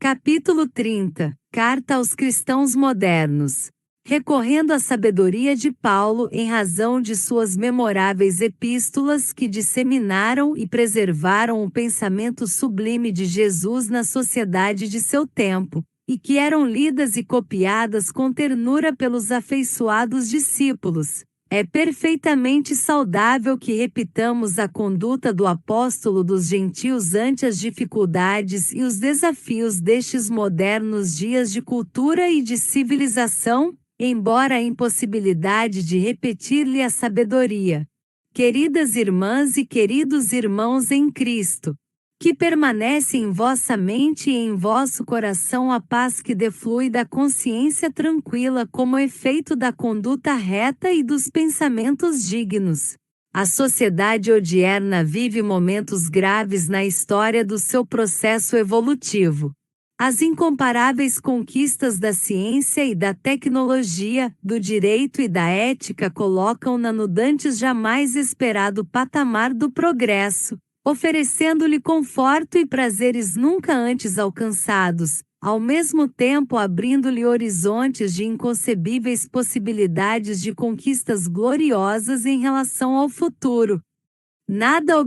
Capítulo 30. Carta aos cristãos modernos. Recorrendo à sabedoria de Paulo em razão de suas memoráveis epístolas que disseminaram e preservaram o pensamento sublime de Jesus na sociedade de seu tempo, e que eram lidas e copiadas com ternura pelos afeiçoados discípulos, é perfeitamente saudável que repitamos a conduta do apóstolo dos gentios ante as dificuldades e os desafios destes modernos dias de cultura e de civilização, embora a impossibilidade de repetir-lhe a sabedoria. Queridas irmãs e queridos irmãos em Cristo, que permanece em vossa mente e em vosso coração a paz que deflui da consciência tranquila como efeito da conduta reta e dos pensamentos dignos. A sociedade odierna vive momentos graves na história do seu processo evolutivo. As incomparáveis conquistas da ciência e da tecnologia, do direito e da ética colocam-na no dantes jamais esperado patamar do progresso, oferecendo-lhe conforto e prazeres nunca antes alcançados, ao mesmo tempo abrindo-lhe horizontes de inconcebíveis possibilidades de conquistas gloriosas em relação ao futuro. Nada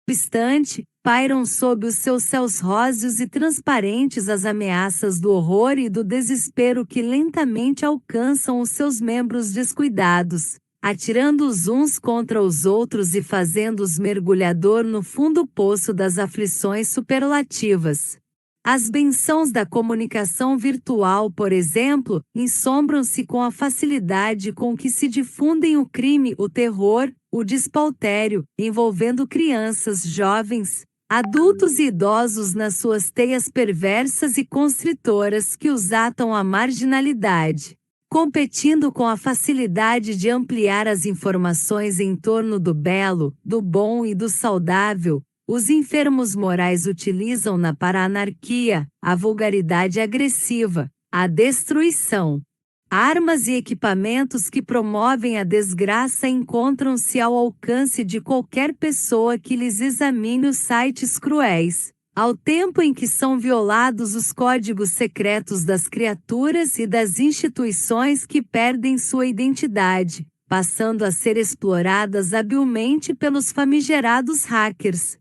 obstante, pairam sob os seus céus róseos e transparentes as ameaças do horror e do desespero que lentamente alcançam os seus membros descuidados, atirando-os uns contra os outros e fazendo-os mergulhador no fundo poço das aflições superlativas. As bênçãos da comunicação virtual, por exemplo, ensombram-se com a facilidade com que se difundem o crime, o terror, o despautério, envolvendo crianças, jovens, adultos e idosos nas suas teias perversas e constritoras que os atam à marginalidade. Competindo com a facilidade de ampliar as informações em torno do belo, do bom e do saudável, os enfermos morais utilizam-na para a anarquia, a vulgaridade agressiva, a destruição. Armas e equipamentos que promovem a desgraça encontram-se ao alcance de qualquer pessoa que lhes examine os sites cruéis, ao tempo em que são violados os códigos secretos das criaturas e das instituições que perdem sua identidade, passando a ser exploradas habilmente pelos famigerados hackers.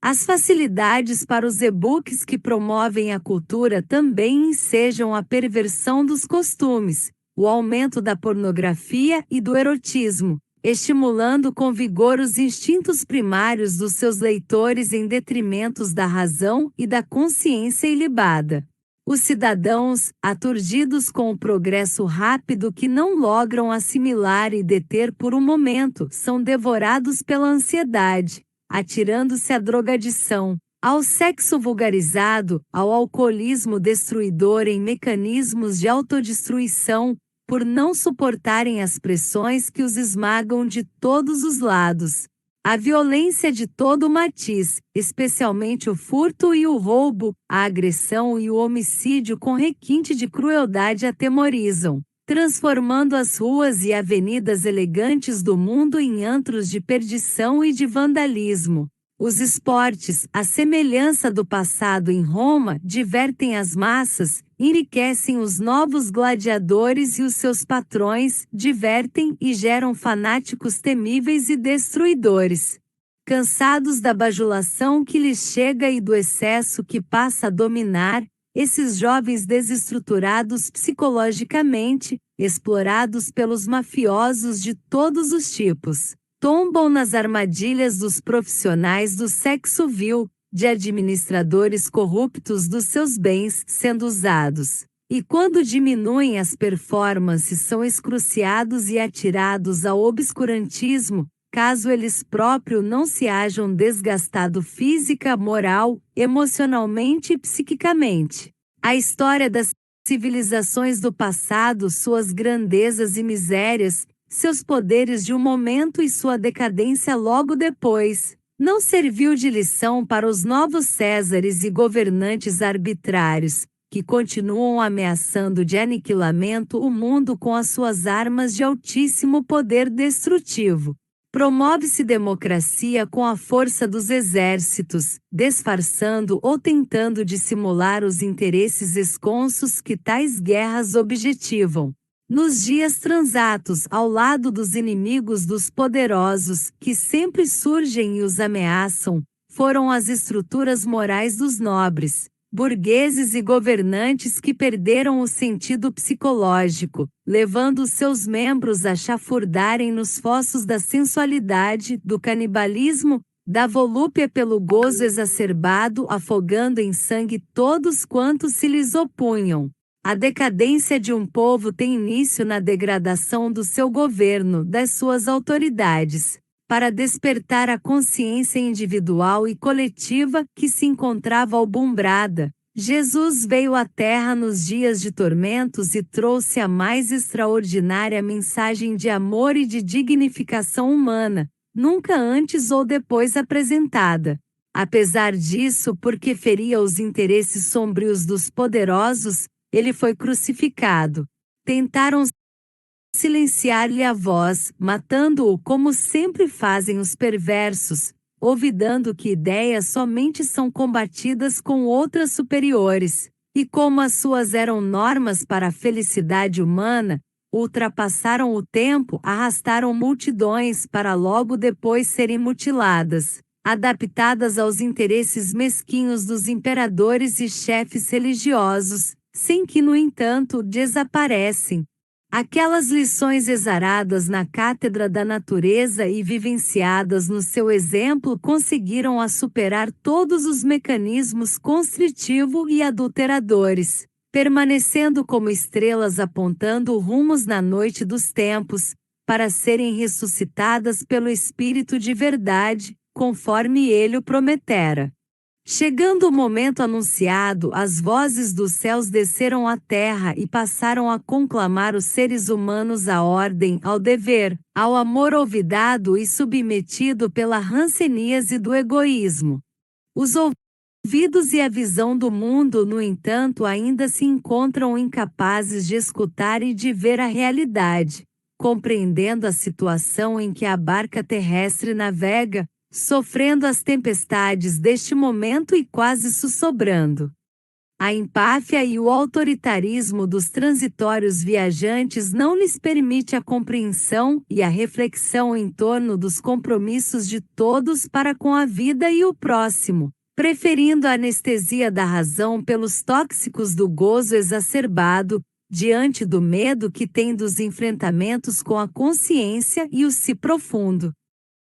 As facilidades para os e-books que promovem a cultura também ensejam a perversão dos costumes, o aumento da pornografia e do erotismo, estimulando com vigor os instintos primários dos seus leitores em detrimento da razão e da consciência ilibada. Os cidadãos, aturdidos com o progresso rápido que não logram assimilar e deter por um momento, são devorados pela ansiedade, atirando-se à drogadição, ao sexo vulgarizado, ao alcoolismo destruidor em mecanismos de autodestruição, por não suportarem as pressões que os esmagam de todos os lados. A violência de todo o matiz, especialmente o furto e o roubo, a agressão e o homicídio com requinte de crueldade atemorizam, transformando as ruas e avenidas elegantes do mundo em antros de perdição e de vandalismo. Os esportes, à semelhança do passado em Roma, divertem as massas, enriquecem os novos gladiadores e os seus patrões, divertem e geram fanáticos temíveis e destruidores. Cansados da bajulação que lhes chega e do excesso que passa a dominar, esses jovens desestruturados psicologicamente, explorados pelos mafiosos de todos os tipos, tombam nas armadilhas dos profissionais do sexo vil, de administradores corruptos dos seus bens sendo usados, e quando diminuem as performances são excruciados e atirados ao obscurantismo, caso eles próprios não se hajam desgastado física, moral, emocionalmente e psiquicamente. A história das civilizações do passado, suas grandezas e misérias, seus poderes de um momento e sua decadência logo depois, não serviu de lição para os novos Césares e governantes arbitrários, que continuam ameaçando de aniquilamento o mundo com as suas armas de altíssimo poder destrutivo. Promove-se democracia com a força dos exércitos, disfarçando ou tentando dissimular os interesses esconsos que tais guerras objetivam. Nos dias transatos ao lado dos inimigos dos poderosos, que sempre surgem e os ameaçam, foram as estruturas morais dos nobres, burgueses e governantes que perderam o sentido psicológico, levando seus membros a chafurdarem nos fossos da sensualidade, do canibalismo, da volúpia pelo gozo exacerbado, afogando em sangue todos quantos se lhes opunham. A decadência de um povo tem início na degradação do seu governo, das suas autoridades, para despertar a consciência individual e coletiva que se encontrava albumbrada. Jesus veio à Terra nos dias de tormentos e trouxe a mais extraordinária mensagem de amor e de dignificação humana, nunca antes ou depois apresentada. Apesar disso, porque feria os interesses sombrios dos poderosos, ele foi crucificado. Tentaram silenciar-lhe a voz, matando-o como sempre fazem os perversos, olvidando que ideias somente são combatidas com outras superiores, e como as suas eram normas para a felicidade humana, ultrapassaram o tempo, arrastaram multidões para logo depois serem mutiladas, adaptadas aos interesses mesquinhos dos imperadores e chefes religiosos, sem que, no entanto, desaparecem. Aquelas lições exaradas na cátedra da natureza e vivenciadas no seu exemplo conseguiram superar todos os mecanismos constritivo e adulteradores, permanecendo como estrelas apontando rumos na noite dos tempos, para serem ressuscitadas pelo Espírito de verdade, conforme ele o prometera. Chegando o momento anunciado, as vozes dos céus desceram à terra e passaram a conclamar os seres humanos à ordem, ao dever, ao amor olvidado e submetido pela ranceníase do egoísmo. Os ouvidos e a visão do mundo, no entanto, ainda se encontram incapazes de escutar e de ver a realidade, compreendendo a situação em que a barca terrestre navega, sofrendo as tempestades deste momento e quase sussobrando. A empáfia e o autoritarismo dos transitórios viajantes não lhes permite a compreensão e a reflexão em torno dos compromissos de todos para com a vida e o próximo, preferindo a anestesia da razão pelos tóxicos do gozo exacerbado, diante do medo que tem dos enfrentamentos com a consciência e o si profundo.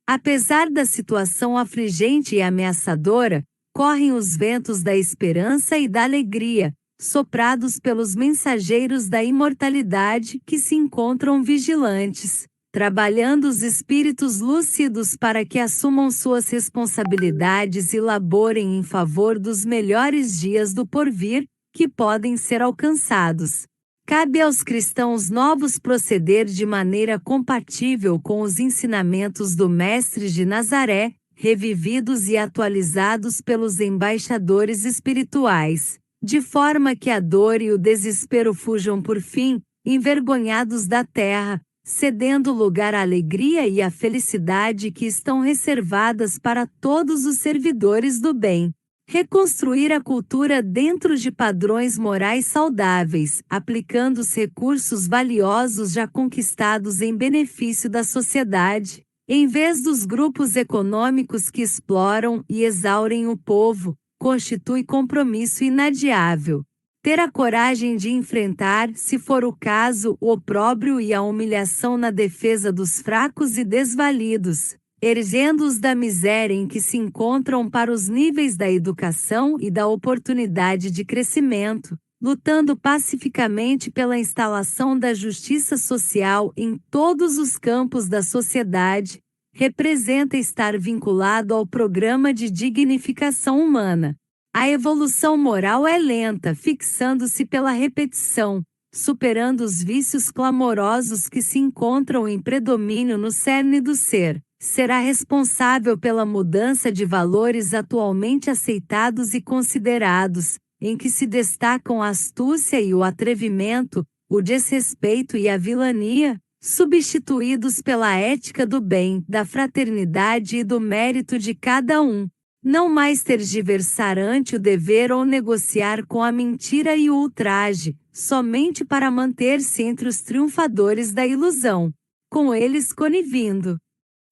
Apesar da situação afligente e ameaçadora, correm os ventos da esperança e da alegria, soprados pelos mensageiros da imortalidade que se encontram vigilantes, trabalhando os espíritos lúcidos para que assumam suas responsabilidades e laborem em favor dos melhores dias do porvir, que podem ser alcançados. Cabe aos cristãos novos proceder de maneira compatível com os ensinamentos do Mestre de Nazaré, revividos e atualizados pelos embaixadores espirituais, de forma que a dor e o desespero fujam por fim, envergonhados da terra, cedendo lugar à alegria e à felicidade que estão reservadas para todos os servidores do bem. Reconstruir a cultura dentro de padrões morais saudáveis, aplicando os recursos valiosos já conquistados em benefício da sociedade, em vez dos grupos econômicos que exploram e exaurem o povo, constitui compromisso inadiável. Ter a coragem de enfrentar, se for o caso, o opróbrio e a humilhação na defesa dos fracos e desvalidos, erguendo-os da miséria em que se encontram para os níveis da educação e da oportunidade de crescimento, lutando pacificamente pela instalação da justiça social em todos os campos da sociedade, representa estar vinculado ao programa de dignificação humana. A evolução moral é lenta, fixando-se pela repetição, superando os vícios clamorosos que se encontram em predomínio no cerne do ser. Será responsável pela mudança de valores atualmente aceitados e considerados, em que se destacam a astúcia e o atrevimento, o desrespeito e a vilania, substituídos pela ética do bem, da fraternidade e do mérito de cada um. Não mais tergiversar ante o dever ou negociar com a mentira e o ultraje, somente para manter-se entre os triunfadores da ilusão, com eles conivindo.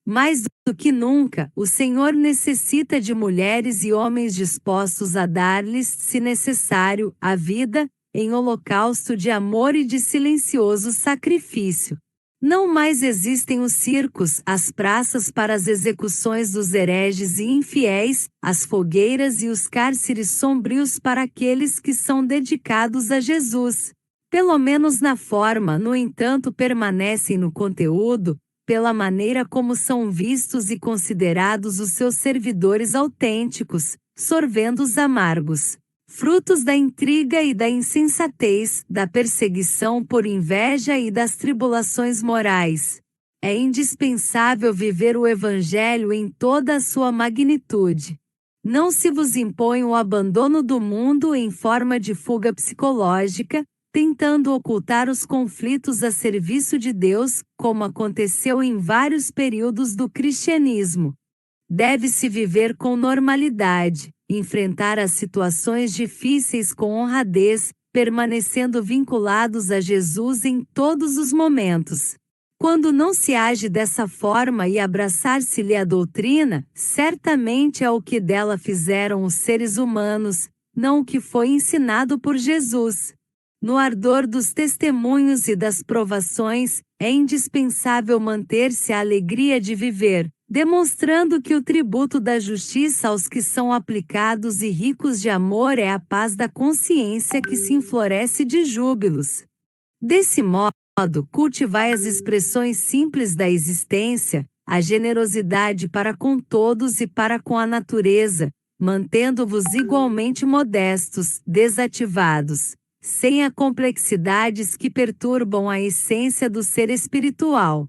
Mais do que nunca, o Senhor necessita de mulheres e homens dispostos a dar-lhes, se necessário, a vida, em holocausto de amor e de silencioso sacrifício. Não mais existem os circos, as praças para as execuções dos hereges e infiéis, as fogueiras e os cárceres sombrios para aqueles que são dedicados a Jesus. Pelo menos na forma, no entanto, permanecem no conteúdo, pela maneira como são vistos e considerados os seus servidores autênticos, sorvendos amargos, frutos da intriga e da insensatez, da perseguição por inveja e das tribulações morais. É indispensável viver o Evangelho em toda a sua magnitude. Não se vos impõe o abandono do mundo em forma de fuga psicológica, tentando ocultar os conflitos a serviço de Deus, como aconteceu em vários períodos do cristianismo. Deve-se viver com normalidade, enfrentar as situações difíceis com honradez, permanecendo vinculados a Jesus em todos os momentos. Quando não se age dessa forma e abraçar-se-lhe a doutrina, certamente é o que dela fizeram os seres humanos, não o que foi ensinado por Jesus. No ardor dos testemunhos e das provações, é indispensável manter-se a alegria de viver, demonstrando que o tributo da justiça aos que são aplicados e ricos de amor é a paz da consciência que se enfloresce de júbilos. Desse modo, cultivai as expressões simples da existência, a generosidade para com todos e para com a natureza, mantendo-vos igualmente modestos, desativados, sem a complexidades que perturbam a essência do ser espiritual.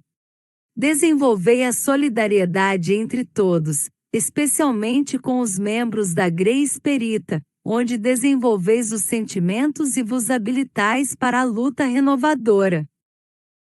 Desenvolvei a solidariedade entre todos, especialmente com os membros da Grey Espírita, onde desenvolveis os sentimentos e vos habilitais para a luta renovadora.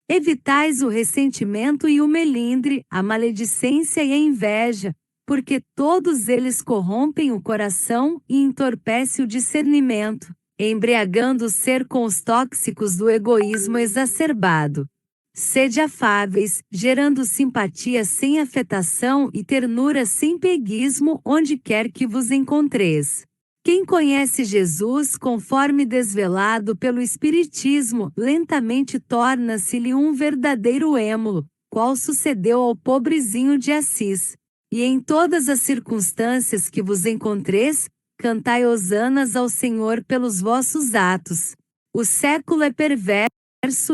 Evitais o ressentimento e o melindre, a maledicência e a inveja, porque todos eles corrompem o coração e entorpecem o discernimento, embriagando o ser com os tóxicos do egoísmo exacerbado. Sede afáveis, gerando simpatia sem afetação e ternura sem peguismo onde quer que vos encontreis. Quem conhece Jesus conforme desvelado pelo Espiritismo, lentamente torna-se-lhe um verdadeiro êmulo, qual sucedeu ao pobrezinho de Assis. E em todas as circunstâncias que vos encontreis, cantai hosanas ao Senhor pelos vossos atos. O século é perverso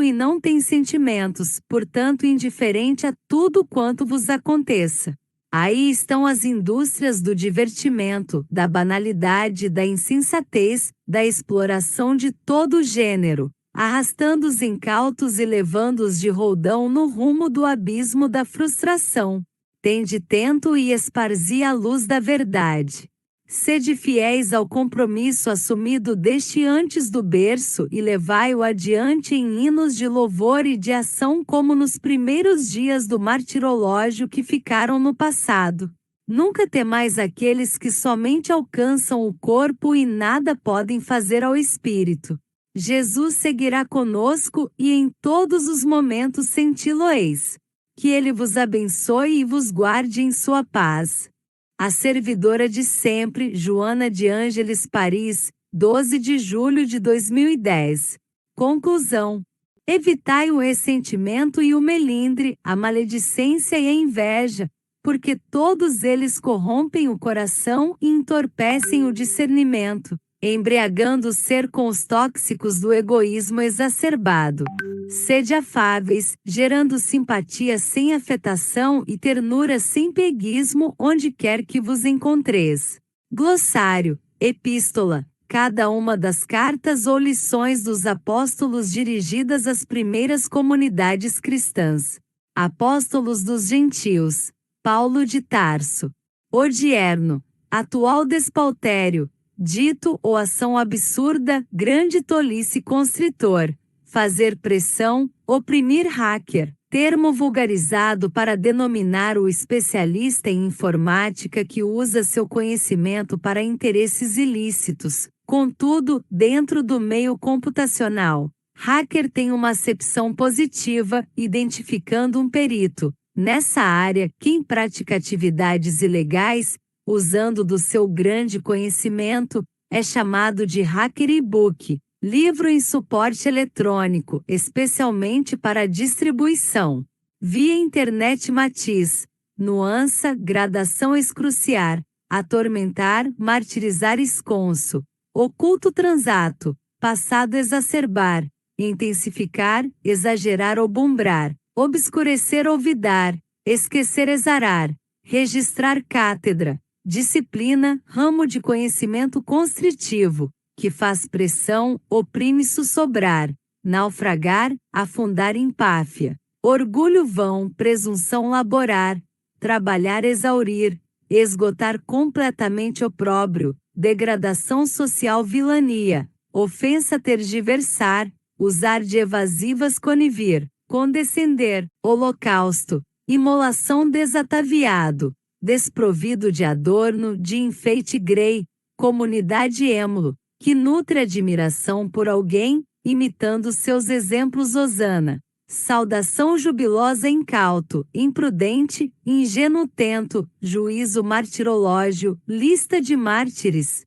e não tem sentimentos, portanto indiferente a tudo quanto vos aconteça. Aí estão as indústrias do divertimento, da banalidade, da insensatez, da exploração de todo o gênero, arrastando os incautos e levando-os de roldão no rumo do abismo da frustração. Tende tento e esparzi a luz da verdade. Sede fiéis ao compromisso assumido desde antes do berço e levai-o adiante em hinos de louvor e de ação como nos primeiros dias do martirológio que ficaram no passado. Nunca temais aqueles que somente alcançam o corpo e nada podem fazer ao espírito. Jesus seguirá conosco e em todos os momentos senti-lo-eis. Que ele vos abençoe e vos guarde em sua paz. A servidora de sempre, Joana de Ângeles Paris, 12 de julho de 2010. Conclusão. Evitai o ressentimento e o melindre, a maledicência e a inveja, porque todos eles corrompem o coração e entorpecem o discernimento, embriagando o ser com os tóxicos do egoísmo exacerbado. Sede afáveis, gerando simpatia sem afetação e ternura sem peguismo onde quer que vos encontreis. Glossário, epístola, cada uma das cartas ou lições dos apóstolos dirigidas às primeiras comunidades cristãs. Apóstolos dos gentios, Paulo de Tarso. Odierno, atual despautério, dito ou ação absurda, grande tolice constritor. Fazer pressão, oprimir hacker. termo vulgarizado para denominar o especialista em informática que usa seu conhecimento para interesses ilícitos. Contudo, dentro do meio computacional, hacker tem uma acepção positiva, identificando um perito. Nessa área, quem pratica atividades ilegais, usando do seu grande conhecimento, é chamado de hacker e-book, livro em suporte eletrônico, especialmente para distribuição via internet matiz, nuança, gradação excruciar, atormentar, martirizar esconso, oculto transato, passado exacerbar, intensificar, exagerar ou bumbrar, obscurecer ou vidar, esquecer exarar, registrar cátedra, disciplina, ramo de conhecimento constritivo, que faz pressão, oprime sussobrar, naufragar, afundar empáfia, orgulho vão, presunção laborar, trabalhar exaurir, esgotar completamente opróbrio, degradação social vilania, ofensa tergiversar, usar de evasivas conivir, condescender, holocausto, imolação desataviado, desprovido de adorno, de enfeite grey, comunidade êmulo, que nutre admiração por alguém, imitando seus exemplos hosana. Saudação jubilosa incauto, imprudente, ingênuo tento, juízo martirológio, lista de mártires.